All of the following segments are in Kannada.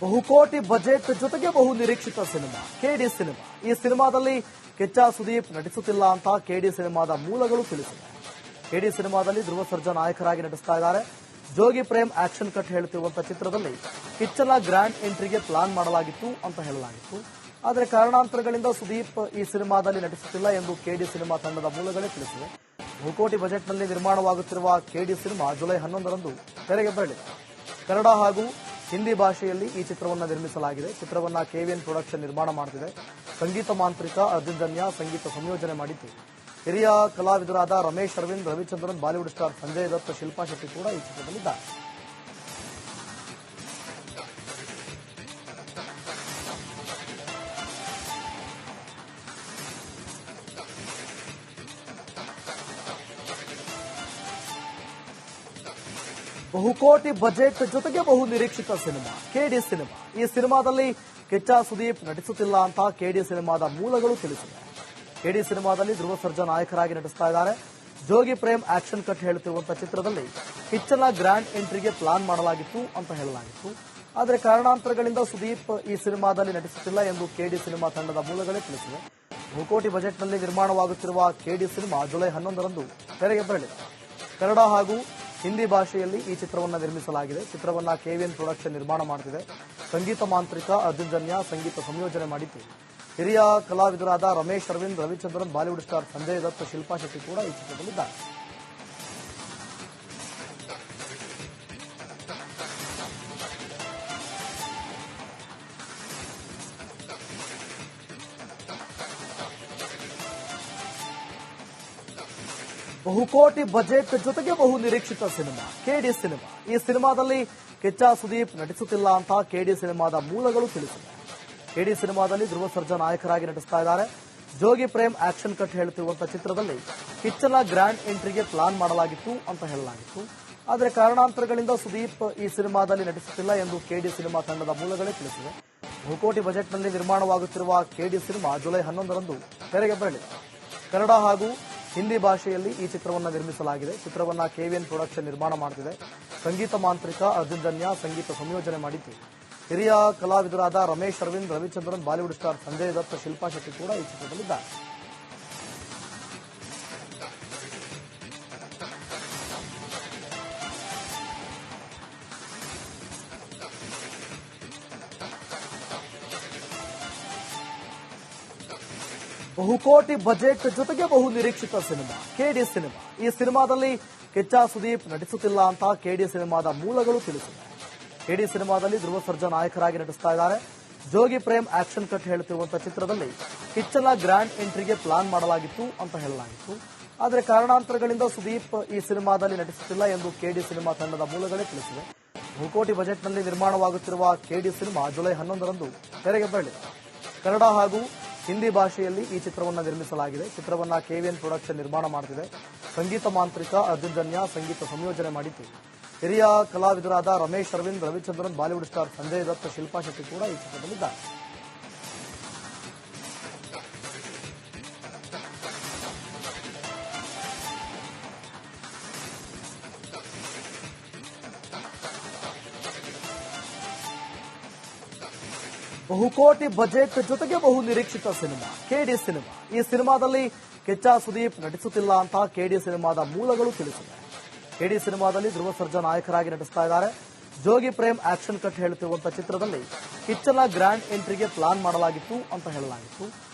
ಬಹುಕೋಟಿ ಬಜೆಟ್ ಜೊತೆಗೆ ಬಹು ನಿರೀಕ್ಷಿತ ಸಿನಿಮಾ ಕೆಡಿ ಸಿನಿಮಾ. ಈ ಸಿನಿಮಾದಲ್ಲಿ ಕಿಚ್ಚ ಸುದೀಪ್ ನಟಿಸುತ್ತಿಲ್ಲ ಅಂತ ಕೆಡಿ ಸಿನಿಮಾದ ಮೂಲಗಳು ತಿಳಿಸಿವೆ. ಕೆಡಿ ಸಿನಿಮಾದಲ್ಲಿ ಧ್ರುವ ಸರ್ಜಾ ನಾಯಕರಾಗಿ ನಟಿಸ್ತಾ ಇದ್ದಾರೆ. ಜೋಗಿ ಪ್ರೇಮ್ ಆಕ್ಷನ್ ಕಟ್ ಹೇಳುತ್ತಿರುವಂತಹ ಚಿತ್ರದಲ್ಲಿ ಕಿಚ್ಚನ ಗ್ರ್ಯಾಂಡ್ ಎಂಟ್ರಿಗೆ ಪ್ಲಾನ್ ಮಾಡಲಾಗಿತ್ತು ಅಂತ ಹೇಳಲಾಗಿತ್ತು. ಆದರೆ ಕಾರಣಾಂತರಗಳಿಂದ ಸುದೀಪ್ ಈ ಸಿನಿಮಾದಲ್ಲಿ ನಟಿಸುತ್ತಿಲ್ಲ ಎಂದು ಕೆಡಿ ಸಿನಿಮಾ ತಂಡದ ಮೂಲಗಳೇ ತಿಳಿಸಿವೆ. ಬಹುಕೋಟಿ ಬಜೆಟ್ನಲ್ಲಿ ನಿರ್ಮಾಣವಾಗುತ್ತಿರುವ ಕೆಡಿ ಸಿನಿಮಾ ಜುಲೈ 11ರಂದು ತೆರೆಗೆ ಬರಲಿದೆ. ಕನ್ನಡ ಹಾಗೂ ಹಿಂದಿ ಭಾಷೆಯಲ್ಲಿ ಈ ಚಿತ್ರವನ್ನು ನಿರ್ಮಿಸಲಾಗಿದೆ. ಚಿತ್ರವನ್ನು ಕೆವಿಎನ್ ಪ್ರೊಡಕ್ಷನ್ ನಿರ್ಮಾಣ ಮಾಡುತ್ತಿದೆ. ಸಂಗೀತ ಮಾಂತ್ರಿಕ ಅರ್ಜುನ್ ಜನ್ಯ ಸಂಗೀತ ಸಂಯೋಜನೆ ಮಾಡಿದ್ದು. ಹಿರಿಯ ಕಲಾವಿದರಾದ ರಮೇಶ್ ಅರವಿಂದ್, ರವಿಚಂದ್ರನ್, ಬಾಲಿವುಡ್ ಸ್ಟಾರ್ ಸಂಜಯ್ ದತ್, ಶಿಲ್ಪಾ ಶೆಟ್ಟಿ ಕೂಡ ಈ ಚಿತ್ರದಲ್ಲಿದ್ದಾರೆ. ಬಹುಕೋಟಿ ಬಜೆಟ್ ಜೊತೆಗೆ ಬಹು ನಿರೀಕ್ಷಿತ ಸಿನಿಮಾ ಕೆಡಿ ಸಿನಿಮಾ. ಈ ಸಿನಿಮಾದಲ್ಲಿ ಕಿಚ್ಚ ಸುದೀಪ್ ನಟಿಸುತ್ತಿಲ್ಲ ಅಂತ ಕೆಡಿ ಸಿನಿಮಾದ ಮೂಲಗಳು ತಿಳಿಸಿವೆ. ಕೆಡಿ ಸಿನಿಮಾದಲ್ಲಿ ಧ್ರುವ ಸರ್ಜಾ ನಾಯಕರಾಗಿ ನಟಿಸ್ತಾ ಇದ್ದಾರೆ. ಜೋಗಿ ಪ್ರೇಮ್ ಆಕ್ಷನ್ ಕಟ್ ಹೇಳುತ್ತಿರುವಂತಹ ಚಿತ್ರದಲ್ಲಿ ಕಿಚ್ಚನ ಗ್ರ್ಯಾಂಡ್ ಎಂಟ್ರಿಗೆ ಪ್ಲಾನ್ ಮಾಡಲಾಗಿತ್ತು ಅಂತ ಹೇಳಲಾಗಿತ್ತು. ಆದರೆ ಕಾರಣಾಂತರಗಳಿಂದ ಸುದೀಪ್ ಈ ಸಿನಿಮಾದಲ್ಲಿ ನಟಿಸುತ್ತಿಲ್ಲ ಎಂದು ಕೆಡಿ ಸಿನಿಮಾ ತಂಡದ ಮೂಲಗಳೇ ತಿಳಿಸಿವೆ. ಬಹುಕೋಟಿ ಬಜೆಟ್ನಲ್ಲಿ ನಿರ್ಮಾಣವಾಗುತ್ತಿರುವ ಕೆಡಿ ಸಿನಿಮಾ ಜುಲೈ 11ರಂದು ತೆರೆಗೆ ಬರಲಿದೆ. ಕನ್ನಡ ಹಾಗೂ ಹಿಂದಿ ಭಾಷೆಯಲ್ಲಿ ಈ ಚಿತ್ರವನ್ನು ನಿರ್ಮಿಸಲಾಗಿದೆ. ಚಿತ್ರವನ್ನು ಕೆವಿಎನ್ ಪ್ರೊಡಕ್ಷನ್ ನಿರ್ಮಾಣ ಮಾಡುತ್ತಿದೆ. ಸಂಗೀತ ಮಾಂತ್ರಿಕ ಅರ್ಜುನ್ ಜನ್ಯ ಸಂಗೀತ ಸಂಯೋಜನೆ ಮಾಡಿದ್ದು. ಹಿರಿಯ ಕಲಾವಿದರಾದ ರಮೇಶ್ ಅರವಿಂದ್, ರವಿಚಂದ್ರನ್, ಬಾಲಿವುಡ್ ಸ್ಟಾರ್ ಸಂಜಯ್ ದತ್, ಶಿಲ್ಪಾ ಶೆಟ್ಟಿ ಕೂಡ ಈ ಚಿತ್ರದಲ್ಲಿದ್ದಾರೆ. ಬಹುಕೋಟಿ ಬಜೆಟ್ ಜೊತೆಗೆ ಬಹು ನಿರೀಕ್ಷಿತ ಸಿನಿಮಾ ಕೆಡಿ ಸಿನಿಮಾ. ಈ ಸಿನಿಮಾದಲ್ಲಿ ಕಿಚ್ಚ ಸುದೀಪ್ ನಟಿಸುತ್ತಿಲ್ಲ ಅಂತ ಕೆಡಿ ಸಿನಿಮಾದ ಮೂಲಗಳು ತಿಳಿಸಿವೆ. ಕೆಡಿ ಸಿನಿಮಾದಲ್ಲಿ ಧ್ರುವ ಸರ್ಜಾ ನಾಯಕರಾಗಿ ನಟಿಸ್ತಾ ಇದ್ದಾರೆ. ಜೋಗಿ ಪ್ರೇಮ್ ಆಕ್ಷನ್ ಕಟ್ ಹೇಳುತ್ತಿರುವಂತಹ ಚಿತ್ರದಲ್ಲಿ ಕಿಚ್ಚನ ಗ್ರ್ಯಾಂಡ್ ಎಂಟ್ರಿಗೆ ಪ್ಲಾನ್ ಮಾಡಲಾಗಿತ್ತು ಅಂತ ಹೇಳಲಾಗಿತ್ತು. ಆದರೆ ಕಾರಣಾಂತರಗಳಿಂದ ಸುದೀಪ್ ಈ ಸಿನಿಮಾದಲ್ಲಿ ನಟಿಸುತ್ತಿಲ್ಲ ಎಂದು ಕೆಡಿ ಸಿನಿಮಾ ತಂಡದ ಮೂಲಗಳೇ ತಿಳಿಸಿವೆ. ಬಹುಕೋಟಿ ಬಜೆಟ್ನಲ್ಲಿ ನಿರ್ಮಾಣವಾಗುತ್ತಿರುವ ಕೆಡಿ ಸಿನಿಮಾ ಜುಲೈ 11ರಂದು ತೆರೆಗೆ ಬರಲಿದೆ. ಕನ್ನಡ ಹಾಗೂ ಹಿಂದಿ ಭಾಷೆಯಲ್ಲಿ ಈ ಚಿತ್ರವನ್ನು ನಿರ್ಮಿಸಲಾಗಿದೆ. ಚಿತ್ರವನ್ನು ಕೆವಿಎನ್ ಪ್ರೊಡಕ್ಷನ್ ನಿರ್ಮಾಣ ಮಾಡುತ್ತಿದೆ. ಸಂಗೀತ ಮಾಂತ್ರಿಕ ಅರ್ಜುನ್ ಜನ್ಯ ಸಂಗೀತ ಸಂಯೋಜನೆ ಮಾಡಿದ್ದು. ಹಿರಿಯ ಕಲಾವಿದರಾದ ರಮೇಶ್ ಅರವಿಂದ್, ರವಿಚಂದ್ರನ್, ಬಾಲಿವುಡ್ ಸ್ಟಾರ್ ಸಂಜಯ್ ದತ್, ಶಿಲ್ಪಾ ಶೆಟ್ಟಿ ಕೂಡ ಈ ಚಿತ್ರದಲ್ಲಿದ್ದಾರೆ. ಬಹುಕೋಟಿ ಬಜೆಟ್ ಜೊತೆಗೆ ಬಹು ನಿರೀಕ್ಷಿತ ಸಿನಿಮಾ ಕೆಡಿ ಸಿನಿಮಾ. ಈ ಸಿನಿಮಾದಲ್ಲಿ ಕಿಚ್ಚ ಸುದೀಪ್ ನಟಿಸುತ್ತಿಲ್ಲ ಅಂತ ಕೆಡಿ ಸಿನಿಮಾದ ಮೂಲಗಳು ತಿಳಿಸಿವೆ. ಕೆಡಿ ಸಿನಿಮಾದಲ್ಲಿ ಧ್ರುವ ಸರ್ಜಾ ನಾಯಕರಾಗಿ ನಟಿಸ್ತಾ ಇದ್ದಾರೆ. ಜೋಗಿ ಪ್ರೇಮ್ ಆಕ್ಷನ್ ಕಟ್ ಹೇಳುತ್ತಿರುವಂತಹ ಚಿತ್ರದಲ್ಲಿ ಕಿಚ್ಚನ ಗ್ರ್ಯಾಂಡ್ ಎಂಟ್ರಿಗೆ ಪ್ಲಾನ್ ಮಾಡಲಾಗಿತ್ತು ಅಂತ ಹೇಳಲಾಗಿತ್ತು. ಆದರೆ ಕಾರಣಾಂತರಗಳಿಂದ ಸುದೀಪ್ ಈ ಸಿನಿಮಾದಲ್ಲಿ ನಟಿಸುತ್ತಿಲ್ಲ ಎಂದು ಕೆಡಿ ಸಿನಿಮಾ ತಂಡದ ಮೂಲಗಳೇ ತಿಳಿಸಿವೆ. ಬಹುಕೋಟಿ ಬಜೆಟ್ನಲ್ಲಿ ನಿರ್ಮಾಣವಾಗುತ್ತಿರುವ ಕೆಡಿ ಸಿನಿಮಾ ಜುಲೈ 11ರಂದು ತೆರೆಗೆ ಬರಲಿದೆ. ಕನ್ನಡ ಹಾಗೂ ಹಿಂದಿ ಭಾಷೆಯಲ್ಲಿ ಈ ಚಿತ್ರವನ್ನು ನಿರ್ಮಿಸಲಾಗಿದೆ. ಚಿತ್ರವನ್ನು ಕೆವಿಎನ್ ಪ್ರೊಡಕ್ಷನ್ ನಿರ್ಮಾಣ ಮಾಡುತ್ತಿದೆ. ಸಂಗೀತ ಮಾಂತ್ರಿಕ ಅರ್ಜುನ್ ಜನ್ಯ ಸಂಗೀತ ಸಂಯೋಜನೆ ಮಾಡಿದ್ದು. ಹಿರಿಯ ಕಲಾವಿದರಾದ ರಮೇಶ್ ಅರವಿಂದ್, ರವಿಚಂದ್ರನ್, ಬಾಲಿವುಡ್ ಸ್ಟಾರ್ ಸಂಜಯ್ ದತ್, ಶಿಲ್ಪಾ ಶೆಟ್ಟಿ ಕೂಡ ಈ ಚಿತ್ರದಲ್ಲಿದ್ದಾರೆ. ಬಹುಕೋಟಿ ಬಜೆಟ್ ಜೊತೆಗೆ ಬಹು ನಿರೀಕ್ಷಿತ ಸಿನಿಮಾ ಕೆಡಿ ಸಿನಿಮಾ. ಈ ಸಿನಿಮಾದಲ್ಲಿ ಕಿಚ್ಚ ಸುದೀಪ್ ನಟಿಸುತ್ತಿಲ್ಲ ಅಂತ ಕೆಡಿ ಸಿನಿಮಾದ ಮೂಲಗಳು ತಿಳಿಸಿವೆ. ಕೆಡಿ ಸಿನಿಮಾದಲ್ಲಿ ಧ್ರುವ ಸರ್ಜಾ ನಾಯಕರಾಗಿ ನಟಿಸ್ತಾ ಇದ್ದಾರೆ. ಜೋಗಿ ಪ್ರೇಮ್ ಆಕ್ಷನ್ ಕಟ್ ಹೇಳುತ್ತಿರುವಂತಹ ಚಿತ್ರದಲ್ಲಿ ಕಿಚ್ಚನ ಗ್ರ್ಯಾಂಡ್ ಎಂಟ್ರಿಗೆ ಪ್ಲಾನ್ ಮಾಡಲಾಗಿತ್ತು ಅಂತ ಹೇಳಲಾಗಿತ್ತು.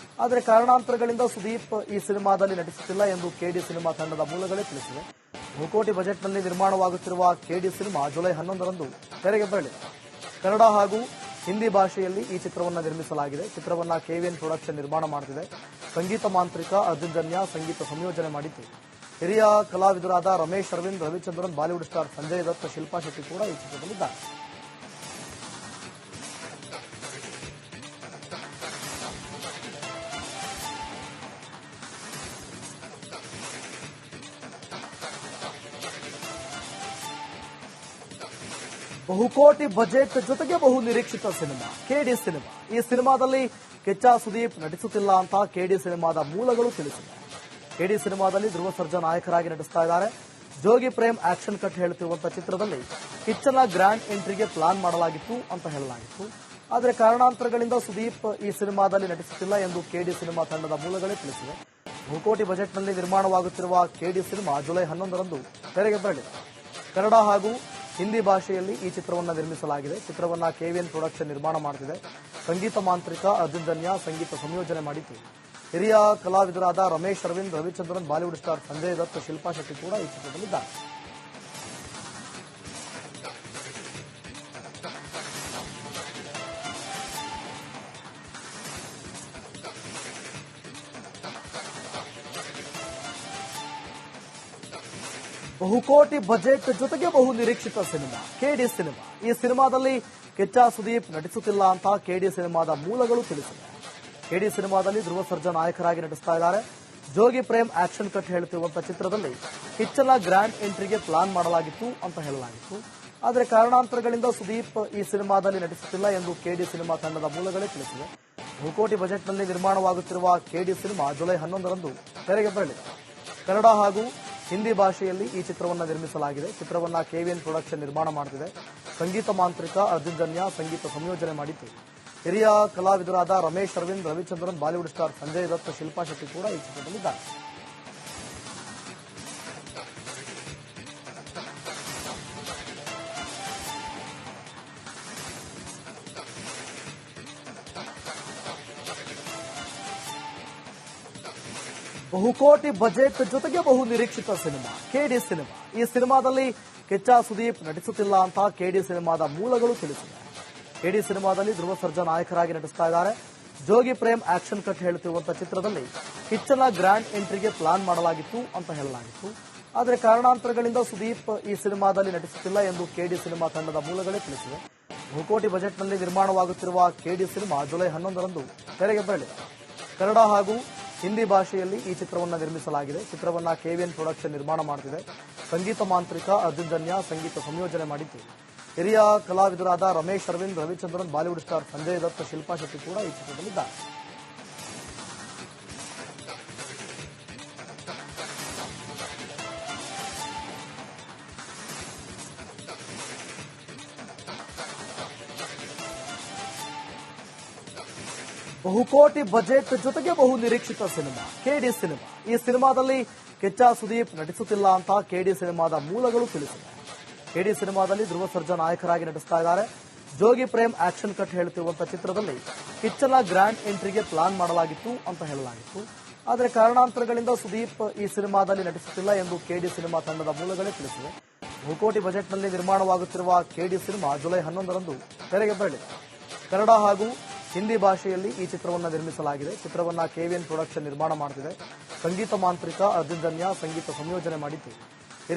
ಆದರೆ ಕಾರಣಾಂತರಗಳಿಂದ ಸುದೀಪ್ ಈ ಸಿನಿಮಾದಲ್ಲಿ ನಟಿಸುತ್ತಿಲ್ಲ ಎಂದು ಕೆಡಿ ಸಿನಿಮಾ ತಂಡದ ಮೂಲಗಳೇ ತಿಳಿಸಿವೆ. ಬಹುಕೋಟಿ ಬಜೆಟ್ನಲ್ಲಿ ನಿರ್ಮಾಣವಾಗುತ್ತಿರುವ ಕೆಡಿ ಸಿನಿಮಾ ಜುಲೈ 11ರಂದು ತೆರೆಗೆ ಬರಲಿದೆ. ಕನ್ನಡ ಹಾಗೂ ಹಿಂದಿ ಭಾಷೆಯಲ್ಲಿ ಈ ಚಿತ್ರವನ್ನು ನಿರ್ಮಿಸಲಾಗಿದೆ. ಚಿತ್ರವನ್ನು ಕೆವಿಎನ್ ಪ್ರೊಡಕ್ಷನ್ ನಿರ್ಮಾಣ ಮಾಡುತ್ತಿದೆ. ಸಂಗೀತ ಮಾಂತ್ರಿಕ ಅರ್ಜುನ್ ಜನ್ಯ ಸಂಗೀತ ಸಂಯೋಜನೆ ಮಾಡಿದ್ದು. ಹಿರಿಯ ಕಲಾವಿದರಾದ ರಮೇಶ್ ಅರವಿಂದ್, ರವಿಚಂದ್ರನ್, ಬಾಲಿವುಡ್ ಸ್ಟಾರ್ ಸಂಜಯ್ ದತ್, ಶಿಲ್ಪಾ ಶೆಟ್ಟಿ ಕೂಡ ಈ ಚಿತ್ರದಲ್ಲಿದ್ದಾರೆ. ಬಹುಕೋಟಿ ಬಜೆಟ್ ಜೊತೆಗೆ ಬಹು ನಿರೀಕ್ಷಿತ ಸಿನಿಮಾ ಕೆಡಿ ಸಿನಿಮಾ. ಈ ಸಿನಿಮಾದಲ್ಲಿ ಕಿಚ್ಚ ಸುದೀಪ್ ನಟಿಸುತ್ತಿಲ್ಲ ಅಂತ ಕೆಡಿ ಸಿನಿಮಾದ ಮೂಲಗಳು ತಿಳಿಸಿವೆ. ಕೆಡಿ ಸಿನಿಮಾದಲ್ಲಿ ಧ್ರುವ ಸರ್ಜಾ ನಾಯಕರಾಗಿ ನಟಿಸ್ತಾ ಇದ್ದಾರೆ. ಜೋಗಿ ಪ್ರೇಮ್ ಆಕ್ಷನ್ ಕಟ್ ಹೇಳ್ತಿರುವಂತಹ ಚಿತ್ರದಲ್ಲಿ ಕಿಚ್ಚನ ಗ್ರ್ಯಾಂಡ್ ಎಂಟ್ರಿಗೆ ಪ್ಲಾನ್ ಮಾಡಲಾಗಿತ್ತು ಅಂತ ಹೇಳಲಾಗಿತ್ತು. ಆದರೆ ಕಾರಣಾಂತರಗಳಿಂದ ಸುದೀಪ್ ಈ ಸಿನಿಮಾದಲ್ಲಿ ನಟಿಸುತ್ತಿಲ್ಲ ಎಂದು ಕೆಡಿ ಸಿನಿಮಾ ತಂಡದ ಮೂಲಗಳೇ ತಿಳಿಸಿವೆ. ಬಹುಕೋಟಿ ಬಜೆಟ್ನಲ್ಲಿ ನಿರ್ಮಾಣವಾಗುತ್ತಿರುವ ಕೆಡಿ ಸಿನಿಮಾ ಜುಲೈ 11ರಂದು ತೆರೆಗೆ ಬರಲಿದೆ. ಕನ್ನಡ ಹಾಗೂ ಹಿಂದಿ ಭಾಷೆಯಲ್ಲಿ ಈ ಚಿತ್ರವನ್ನು ನಿರ್ಮಿಸಲಾಗಿದೆ. ಚಿತ್ರವನ್ನು ಕೆವಿಎನ್ ಪ್ರೊಡಕ್ಷನ್ ನಿರ್ಮಾಣ ಮಾಡುತ್ತಿದೆ. ಸಂಗೀತ ಮಾಂತ್ರಿಕ ಅರ್ಜುನ್ ಜನ್ಯ ಸಂಗೀತ ಸಂಯೋಜನೆ ಮಾಡಿದ್ದು. ಹಿರಿಯ ಕಲಾವಿದರಾದ ರಮೇಶ್ ಅರವಿಂದ್, ರವಿಚಂದ್ರನ್, ಬಾಲಿವುಡ್ ಸ್ಟಾರ್ ಸಂಜಯ್ ದತ್, ಶಿಲ್ಪಾ ಶೆಟ್ಟಿ ಕೂಡ ಈ ಚಿತ್ರದಲ್ಲಿದ್ದಾರೆ. ಬಹುಕೋಟಿ ಬಜೆಟ್ ಜೊತೆಗೆ ಬಹು ನಿರೀಕ್ಷಿತ ಸಿನಿಮಾ ಕೆಡಿ ಸಿನಿಮಾ. ಈ ಸಿನಿಮಾದಲ್ಲಿ ಕಿಚ್ಚ ಸುದೀಪ್ ನಟಿಸುತ್ತಿಲ್ಲ ಅಂತ ಕೆಡಿ ಸಿನಿಮಾದ ಮೂಲಗಳು ತಿಳಿಸಿವೆ. ಕೆಡಿ ಸಿನಿಮಾದಲ್ಲಿ ಧ್ರುವ ಸರ್ಜಾ ನಾಯಕರಾಗಿ ನಟಿಸ್ತಾ ಇದ್ದಾರೆ. ಜೋಗಿ ಪ್ರೇಮ್ ಆಕ್ಷನ್ ಕಟ್ ಹೇಳ್ತಿರುವಂತಹ ಚಿತ್ರದಲ್ಲಿ ಕಿಚ್ಚನ ಗ್ರ್ಯಾಂಡ್ ಎಂಟ್ರಿಗೆ ಪ್ಲಾನ್ ಮಾಡಲಾಗಿತ್ತು ಅಂತ ಹೇಳಲಾಗಿತ್ತು. ಆದರೆ ಕಾರಣಾಂತರಗಳಿಂದ ಸುದೀಪ್ ಈ ಸಿನಿಮಾದಲ್ಲಿ ನಟಿಸುತ್ತಿಲ್ಲ ಎಂದು ಕೆಡಿ ಸಿನಿಮಾ ತಂಡದ ಮೂಲಗಳೇ ತಿಳಿಸಿವೆ. ಬಹುಕೋಟಿ ಬಜೆಟ್ನಲ್ಲಿ ನಿರ್ಮಾಣವಾಗುತ್ತಿರುವ ಕೆಡಿ ಸಿನಿಮಾ ಜುಲೈ 11ರಂದು ತೆರೆಗೆ ಬರಲಿದೆ. ಕನ್ನಡ ಹಾಗೂ ಹಿಂದಿ ಭಾಷೆಯಲ್ಲಿ ಈ ಚಿತ್ರವನ್ನು ನಿರ್ಮಿಸಲಾಗಿದೆ. ಚಿತ್ರವನ್ನು ಕೆವಿಎನ್ ಪ್ರೊಡಕ್ಷನ್ ನಿರ್ಮಾಣ ಮಾಡುತ್ತಿದೆ. ಸಂಗೀತ ಮಾಂತ್ರಿಕ ಅರ್ಜುನ್ ಜನ್ಯ ಸಂಗೀತ ಸಂಯೋಜನೆ ಮಾಡಿದ್ದು. ಹಿರಿಯ ಕಲಾವಿದರಾದ ರಮೇಶ್ ಅರವಿಂದ್, ರವಿಚಂದ್ರನ್, ಬಾಲಿವುಡ್ ಸ್ಟಾರ್ ಸಂಜಯ್ ದತ್, ಶಿಲ್ಪಾ ಶೆಟ್ಟಿ ಕೂಡ ಈ ಚಿತ್ರದಲ್ಲಿದ್ದಾರೆ. ಬಹುಕೋಟಿ ಬಜೆಟ್ ಜೊತೆಗೆ ಬಹು ನಿರೀಕ್ಷಿತ ಸಿನಿಮಾ ಕೆಡಿ ಸಿನಿಮಾ. ಈ ಸಿನಿಮಾದಲ್ಲಿ ಕಿಚ್ಚ ಸುದೀಪ್ ನಟಿಸುತ್ತಿಲ್ಲ ಅಂತ ಕೆಡಿ ಸಿನಿಮಾದ ಮೂಲಗಳು ತಿಳಿಸಿವೆ. ಕೆಡಿ ಸಿನಿಮಾದಲ್ಲಿ ಧ್ರುವ ಸರ್ಜಾ ನಾಯಕರಾಗಿ ನಟಿಸ್ತಾ ಇದ್ದಾರೆ. ಜೋಗಿ ಪ್ರೇಮ್ ಆಕ್ಷನ್ ಕಟ್ ಹೇಳ್ತಿರುವಂತಹ ಚಿತ್ರದಲ್ಲಿ ಕಿಚ್ಚನ ಗ್ರ್ಯಾಂಡ್ ಎಂಟ್ರಿಗೆ ಪ್ಲಾನ್ ಮಾಡಲಾಗಿತ್ತು ಅಂತ ಹೇಳಲಾಗಿತ್ತು. ಆದರೆ ಕಾರಣಾಂತರಗಳಿಂದ ಸುದೀಪ್ ಈ ಸಿನಿಮಾದಲ್ಲಿ ನಟಿಸುತ್ತಿಲ್ಲ ಎಂದು ಕೆಡಿ ಸಿನಿಮಾ ತಂಡದ ಮೂಲಗಳೇ ತಿಳಿಸಿವೆ. ಬಹುಕೋಟಿ ಬಜೆಟ್ನಲ್ಲಿ ನಿರ್ಮಾಣವಾಗುತ್ತಿರುವ ಕೆಡಿ ಸಿನಿಮಾ ಜುಲೈ 11ರಂದು ತೆರೆಗೆ ಬರಲಿದೆ. ಕನ್ನಡ ಹಾಗೂ ಹಿಂದಿ ಭಾಷೆಯಲ್ಲಿ ಈ ಚಿತ್ರವನ್ನು ನಿರ್ಮಿಸಲಾಗಿದೆ. ಚಿತ್ರವನ್ನು ಕೆವಿಎನ್ ಪ್ರೊಡಕ್ಷನ್ ನಿರ್ಮಾಣ ಮಾಡುತ್ತಿದೆ. ಸಂಗೀತ ಮಾಂತ್ರಿಕ ಅರ್ಜುನ್ ಜನ್ಯ ಸಂಗೀತ ಸಂಯೋಜನೆ ಮಾಡಿದ್ದು. ಹಿರಿಯ ಕಲಾವಿದರಾದ ರಮೇಶ್ ಅರವಿಂದ್, ರವಿಚಂದ್ರನ್, ಬಾಲಿವುಡ್ ಸ್ಟಾರ್ ಸಂಜಯ್ ದತ್, ಶಿಲ್ಪಾ ಶೆಟ್ಟಿ ಕೂಡ ಈ ಚಿತ್ರದಲ್ಲಿದ್ದಾರೆ. ಬಹುಕೋಟಿ ಬಜೆಟ್ ಜೊತೆಗೆ ಬಹು ನಿರೀಕ್ಷಿತ ಸಿನಿಮಾ ಕೆಡಿ ಸಿನಿಮಾ. ಈ ಸಿನಿಮಾದಲ್ಲಿ ಕಿಚ್ಚ ಸುದೀಪ್ ನಟಿಸುತ್ತಿಲ್ಲ ಅಂತ ಕೆಡಿ ಸಿನಿಮಾದ ಮೂಲಗಳು ತಿಳಿಸಿವೆ. ಕೆಡಿ ಸಿನಿಮಾದಲ್ಲಿ ಧ್ರುವ ಸರ್ಜಾ ನಾಯಕರಾಗಿ ನಟಿಸ್ತಾ ಇದ್ದಾರೆ. ಜೋಗಿ ಪ್ರೇಮ್ ಆಕ್ಷನ್ ಕಟ್ ಹೇಳ್ತಿರುವಂತಹ ಚಿತ್ರದಲ್ಲಿ ಕಿಚ್ಚನ ಗ್ರ್ಯಾಂಡ್ ಎಂಟ್ರಿಗೆ ಪ್ಲಾನ್ ಮಾಡಲಾಗಿತ್ತು ಅಂತ ಹೇಳಲಾಗಿತ್ತು. ಆದರೆ ಕಾರಣಾಂತರಗಳಿಂದ ಸುದೀಪ್ ಈ ಸಿನಿಮಾದಲ್ಲಿ ನಟಿಸುತ್ತಿಲ್ಲ ಎಂದು ಕೆಡಿ ಸಿನಿಮಾ ತಂಡದ ಮೂಲಗಳೇ ತಿಳಿಸಿವೆ. ಬಹುಕೋಟಿ ಬಜೆಟ್ನಲ್ಲಿ ನಿರ್ಮಾಣವಾಗುತ್ತಿರುವ ಕೆಡಿ ಸಿನಿಮಾ ಜುಲೈ 11ರಂದು ತೆರೆಗೆ ಬರಲಿದೆ. ಕನ್ನಡ ಹಾಗೂ ಹಿಂದಿ ಭಾಷೆಯಲ್ಲಿ ಈ ಚಿತ್ರವನ್ನು ನಿರ್ಮಿಸಲಾಗಿದೆ. ಚಿತ್ರವನ್ನು ಕೆವಿಎನ್ ಪ್ರೊಡಕ್ಷನ್ ನಿರ್ಮಾಣ ಮಾಡುತ್ತಿದೆ. ಸಂಗೀತ ಮಾಂತ್ರಿಕ ಅರ್ಜುನ್ ಜನ್ಯ ಸಂಗೀತ ಸಂಯೋಜನೆ ಮಾಡಿದ್ದು.